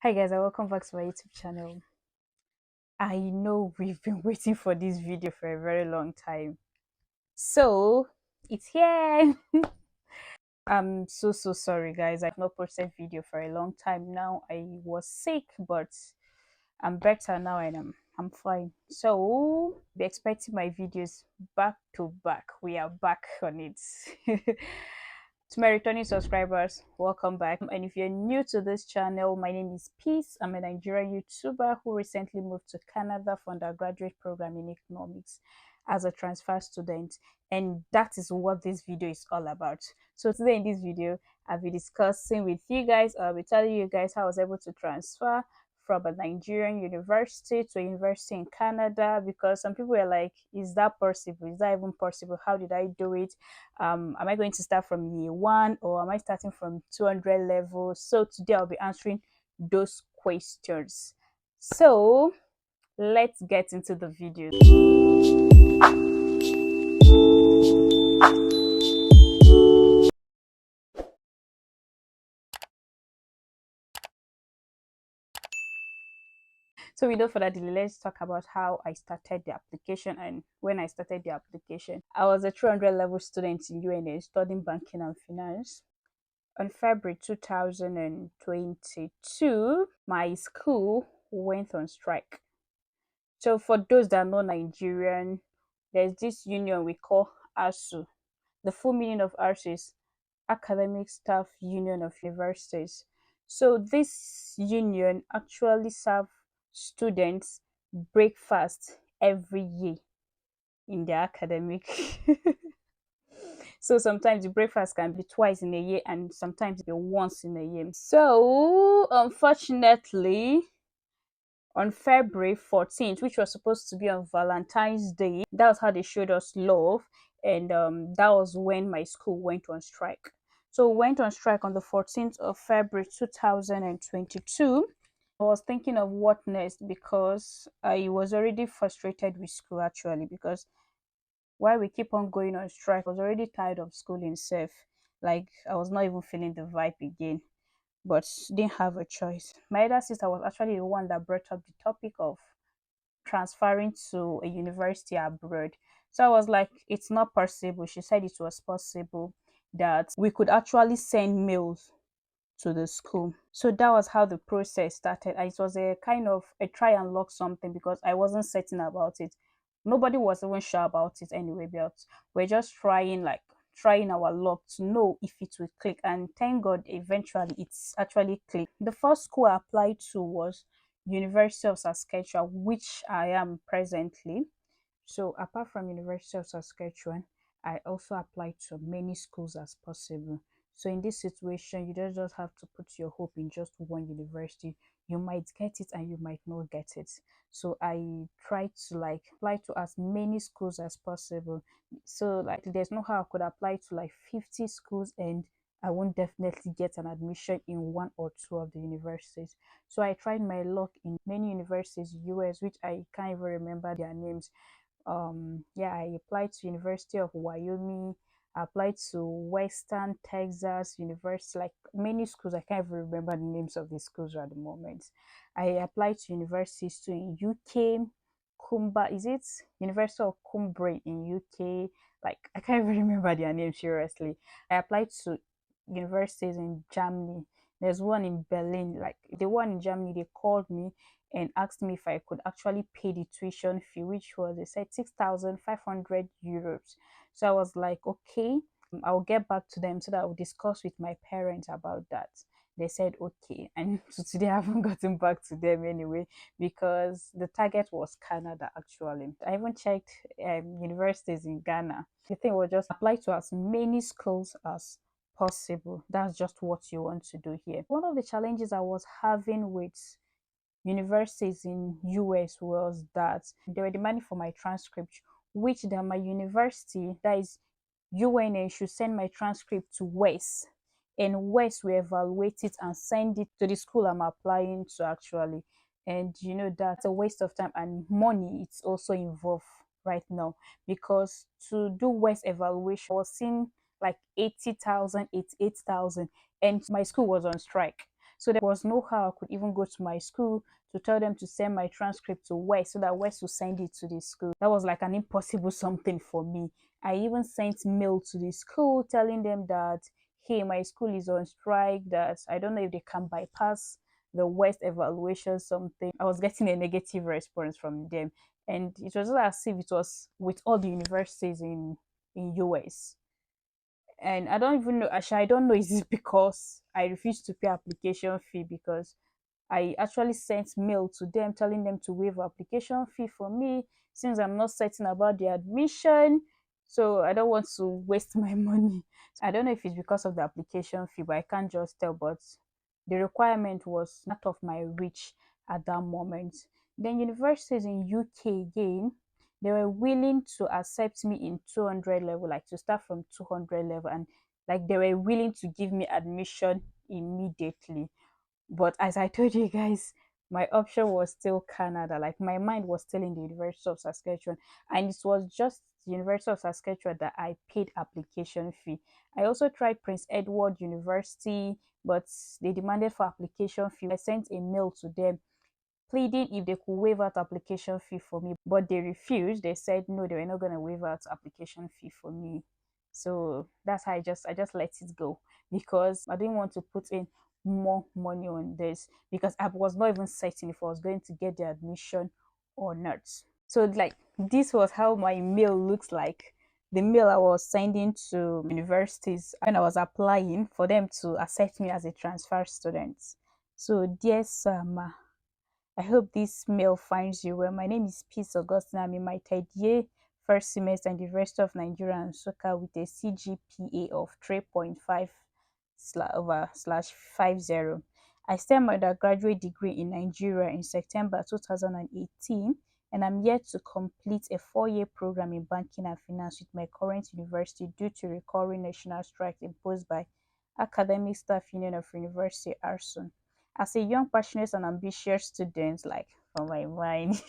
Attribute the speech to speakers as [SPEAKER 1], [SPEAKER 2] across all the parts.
[SPEAKER 1] Hi guys, and welcome back to my YouTube channel. I know we've been waiting for this video for a very long time. So it's here. I'm so sorry guys. I've not posted video for a long time now. I was sick, but I'm better now and I'm fine. So be expecting my videos back to back. We are back on it. To my returning subscribers, welcome back. And if you're new to this channel, my name is Peace. I'm a Nigerian YouTuber who recently moved to Canada for undergraduate program in economics as a transfer student. And that is what this video is all about. So today in this video, I'll be discussing with you guys, I'll be telling you guys how I was able to transfer from a Nigerian university to a university in Canada, because some people are like, is that possible? Is that even possible? How did I do it? Am I going to start from year one, or am I starting from 200 level? So today I'll be answering those questions. So let's get into the video. So without further delay, let's talk about how I started the application. And when I started the application, I was a 300 level student in UNN studying banking and finance. On February 2022, my school went on strike. So for those that are not Nigerian, there's this union we call ASU. The full meaning of ASU is Academic Staff Union of Universities. So this union actually serve students breakfast every year in their academic. So sometimes the breakfast can be twice in a year and sometimes it be once in a year. So unfortunately, on February 14th, which was supposed to be on Valentine's Day, that was how they showed us love. And that was when my school went on strike. So we went on strike on the 14th of February 2022. I was thinking of what next, because I was already frustrated with school actually, because while we keep on going on strike, I was already tired of school itself. Like I was not even feeling the vibe again, but didn't have a choice. My elder sister was actually the one that brought up the topic of transferring to a university abroad. So I was like, it's not possible. She said it was possible that we could actually send mails to the school. So that was how the process started. And it was a kind of a try and lock something, because I wasn't certain about it. Nobody was even sure about it anyway, but we're just trying our luck to know if it will click. And thank God eventually it's actually clicked. The first school I applied to was University of Saskatchewan, which I am presently. So apart from University of Saskatchewan, I also applied to many schools as possible. So in this situation, you don't just have to put your hope in just one university. You might get it and you might not get it. So I tried to apply to as many schools as possible. So like there's no how I could apply to like 50 schools and I won't definitely get an admission in one or two of the universities. So I tried my luck in many universities, US, which I can't even remember their names. Yeah, I applied to University of Wyoming. I applied to Western Texas University, like many schools. I can't even remember the names of the schools at the moment. I applied to universities too in UK. Kumba, is it University of Cumbria in UK? Like I can't even remember their names seriously. I applied to universities in Germany. There's one in Berlin. Like the one in Germany, they called me and asked me if I could actually pay the tuition fee, which was, they said, 6,500 euros. So I was like, okay, I'll get back to them so that I'll discuss with my parents about that. They said okay, and so today I haven't gotten back to them anyway, because the target was Canada actually. I even checked universities in Ghana. The thing was just apply to as many schools as possible. That's just what you want to do here. One of the challenges I was having with universities in US was that they were demanding for my transcript, which that my university, that is UNN, should send my transcript to West, and West will evaluate it and send it to the school I'm applying to actually. And you know that's a waste of time and money. It's also involved right now, because to do West evaluation I was seeing like 80,000, 88,000, and my school was on strike. So there was no how I could even go to my school to tell them to send my transcript to West so that West would send it to the school. That was like an impossible something for me. I even sent mail to the school telling them that, hey, my school is on strike, that I don't know if they can bypass the West evaluation something. I was getting a negative response from them. And it was as if it was with all the universities in US. And I don't even know, actually I don't know, is it because I refused to pay application fee, because I actually sent mail to them telling them to waive application fee for me since I'm not certain about the admission. So I don't want to waste my money. I don't know if it's because of the application fee, but I can't just tell. But the requirement was not of my reach at that moment. Then universities in UK again, they were willing to accept me in 200 level, like to start from 200 level, and like they were willing to give me admission immediately. But as I told you guys, my option was still Canada. Like my mind was still in the University of Saskatchewan. And it was just the University of Saskatchewan that I paid application fee. I also tried Prince Edward University, but they demanded for application fee. I sent a mail to them pleading if they could waive out application fee for me, but they refused. They said no, they were not going to waive out application fee for me. So that's how I just let it go, because I didn't want to put in more money on this, because I was not even certain if I was going to get the admission or not. So like this was how my mail looks like, the mail I was sending to universities when I was applying for them to accept me as a transfer student. So dear Sama, I hope this mail finds you well. My name is Peace Augustine. I'm in my third year, first semester in the University of Nigeria and Nsukka with a CGPA of 3.5 over slash 50. I started my undergraduate degree in Nigeria in September 2018, and I'm yet to complete a 4-year program in banking and finance with my current university due to recurring national strike imposed by Academic Staff Union of University ARSUN. As a young, passionate, and ambitious student, like for my mind,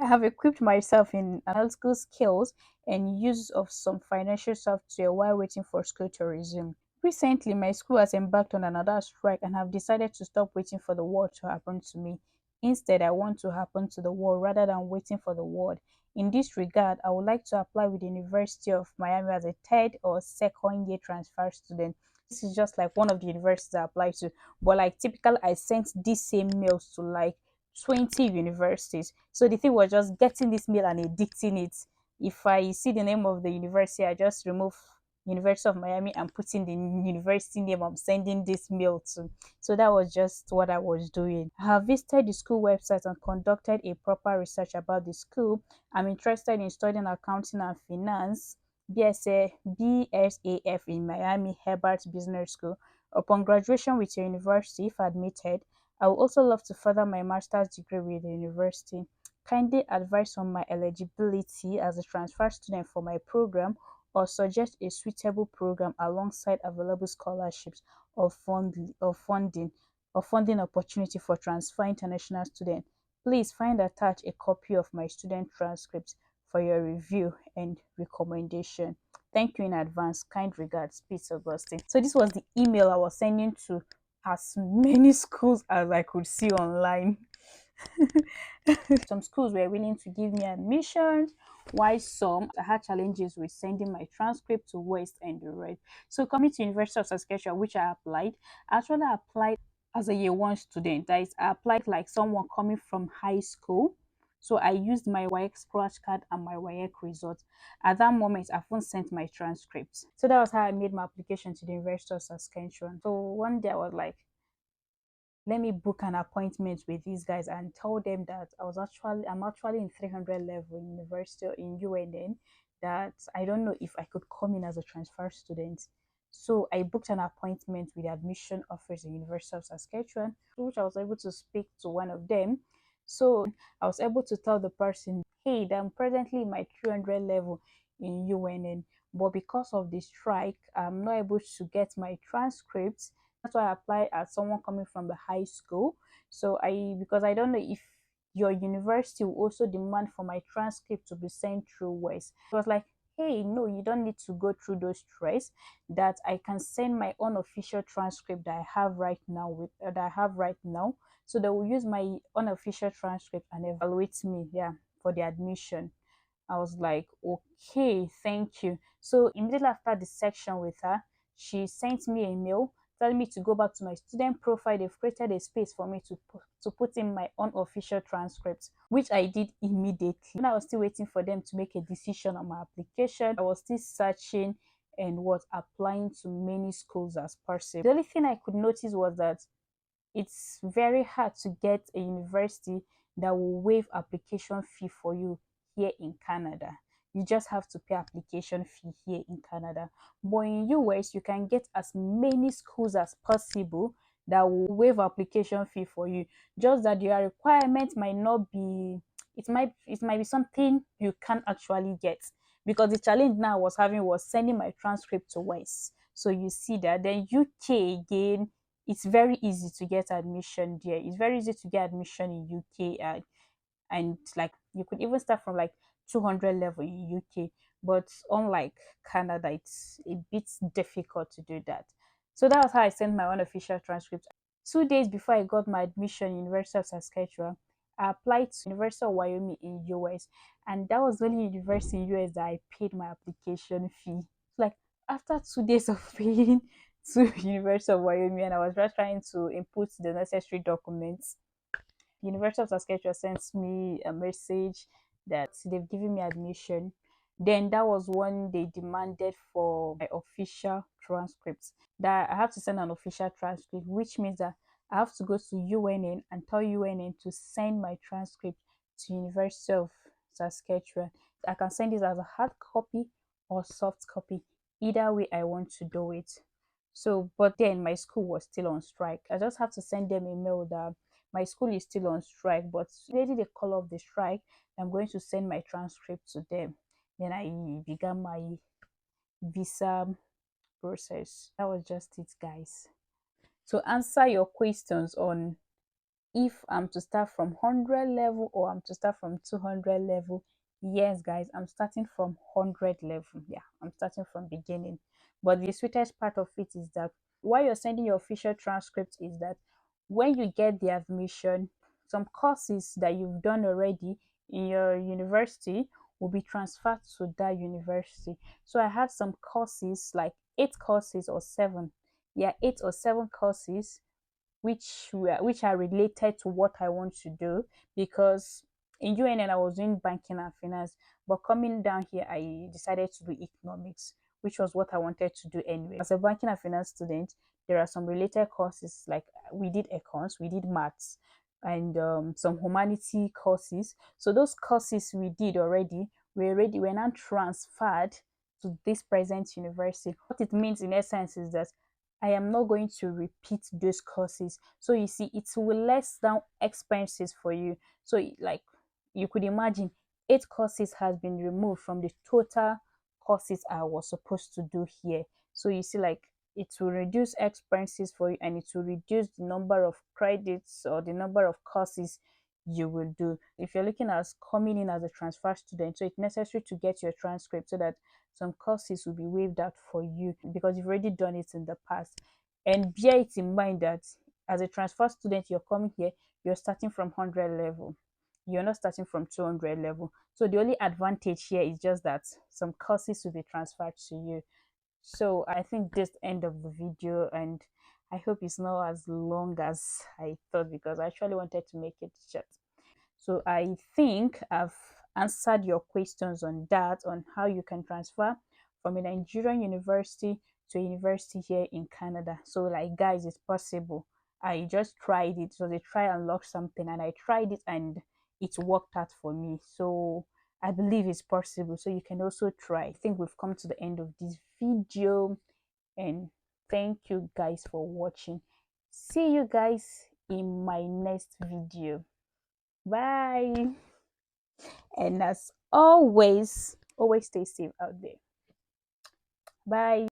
[SPEAKER 1] I have equipped myself in analytical skills and use of some financial software while waiting for school to resume. Recently, my school has embarked on another strike and have decided to stop waiting for the world to happen to me. Instead, I want to happen to the world rather than waiting for the world. In this regard, I would like to apply with the University of Miami as a third or second year transfer student. This is just like one of the universities I applied to, but like typically, I sent these same mails to like 20 universities. So the thing was just getting this mail and editing it. If I see the name of the university, I just remove University of Miami and put in the university name I'm sending this mail to. So that was just what I was doing. I have visited the school website and conducted a proper research about the school. I'm interested in studying accounting and finance, BSAF in Miami Herbert Business School. Upon graduation with your university, if admitted, I would also love to further my master's degree with the university. Kindly advise on my eligibility as a transfer student for my program, or suggest a suitable program alongside available scholarships or funding opportunity for transfer international students. Please find attached a copy of my student transcripts for your review and recommendation. Thank you in advance. Kind regards, Peter Augustine. So this was the email I was sending to as many schools as I could see online. Some schools were willing to give me admissions, while some I had challenges with sending my transcript to West and the rest. So coming to University of Saskatchewan, which I actually applied as a year one student. That is, I applied like someone coming from high school. So I used my WAEC scratch card and my WAEC results. At that moment, I haven't sent my transcripts. So that was how I made my application to the University of Saskatchewan. So one day I was like, let me book an appointment with these guys and tell them that I'm actually in 300 level in university in UNN, that I don't know if I could come in as a transfer student. So I booked an appointment with the admission office in University of Saskatchewan, which I was able to speak to one of them. So I was able to tell the person, hey, that I'm presently in my 300 level in UNN, but because of the strike, I'm not able to get my transcripts. That's why I applied as someone coming from the high school. So because I don't know if your university will also demand for my transcript to be sent through West. It was like, hey, no, you don't need to go through those stress, that I can send my unofficial transcript that I have right now so they will use my unofficial transcript and evaluate me, yeah, for the admission. I was like, okay, thank you. So immediately after the section with her, she sent me a mail telling me to go back to my student profile. They've created a space for me to put in my unofficial transcripts, which I did immediately. When I was still waiting for them to make a decision on my application, I was still searching and was applying to many schools as possible. The only thing I could notice was that it's very hard to get a university that will waive application fee for you here in Canada. You just have to pay application fee here in Canada. But in US, you can get as many schools as possible that will waive application fee for you. Just that your requirement might not be, it might be something you can't actually get. Because the challenge now I was having was sending my transcript to West. So you see that. Then UK again, it's very easy to get admission there. It's very easy to get admission in UK, and like you could even start from like 200 level in UK. But unlike Canada, it's a bit difficult to do that. So that was how I sent my unofficial transcript. 2 days before I got my admission in University of Saskatchewan, I applied to University of Wyoming in US, and that was the only university in US that I paid my application fee. Like after 2 days of paying to University of Wyoming, and I was just trying to input the necessary documents, University of Saskatchewan sends me a message that they've given me admission. Then that was when they demanded for my official transcripts. That I have to send an official transcript, which means that I have to go to UNN and tell UNN to send my transcript to University of Saskatchewan. I can send it as a hard copy or soft copy. Either way I want to do it. So, but then my school was still on strike. I just have to send them a mail that my school is still on strike, but immediately they call off the strike, I'm going to send my transcript to them. Then I began my visa process. That was just it, guys. To answer your questions on if I'm to start from 100 level or I'm to start from 200 level, yes, guys, I'm starting from 100 level. Yeah, I'm starting from beginning. But the sweetest part of it is that while you're sending your official transcript is that when you get the admission, some courses that you've done already in your university will be transferred to that university. So I have some courses, like 8 courses or 7. Yeah, 8 or 7 courses which are related to what I want to do, because in UNN I was doing banking and finance, but coming down here I decided to do economics, which was what I wanted to do anyway. As a banking and finance student, there are some related courses, like we did econs, we did maths, and some humanity courses. So those courses we did already, we're now transferred to this present university. What it means in essence is that I am not going to repeat those courses. So you see, it will less down expenses for you. So like you could imagine, 8 courses has been removed from the total courses I was supposed to do here. So you see, like it will reduce expenses for you, and it will reduce the number of credits or the number of courses you will do. If you're looking at coming in as a transfer student, so it's necessary to get your transcript so that some courses will be waived out for you because you've already done it in the past. And bear it in mind that as a transfer student, you're coming here, you're starting from 100 level. You're not starting from 200 level. So the only advantage here is just that some courses will be transferred to you. So I think this end of the video, and I hope it's not as long as I thought because I actually wanted to make it short. So I think I've answered your questions on that, on how you can transfer from a Nigerian university to a university here in Canada. So like guys, it's possible. I just tried it. So they try and lock something, and I tried it and it worked out for me. So I believe it's possible. So you can also try. I think we've come to the end of this video, and thank you guys for watching. See you guys in my next video. Bye. And as always, always stay safe out there. Bye.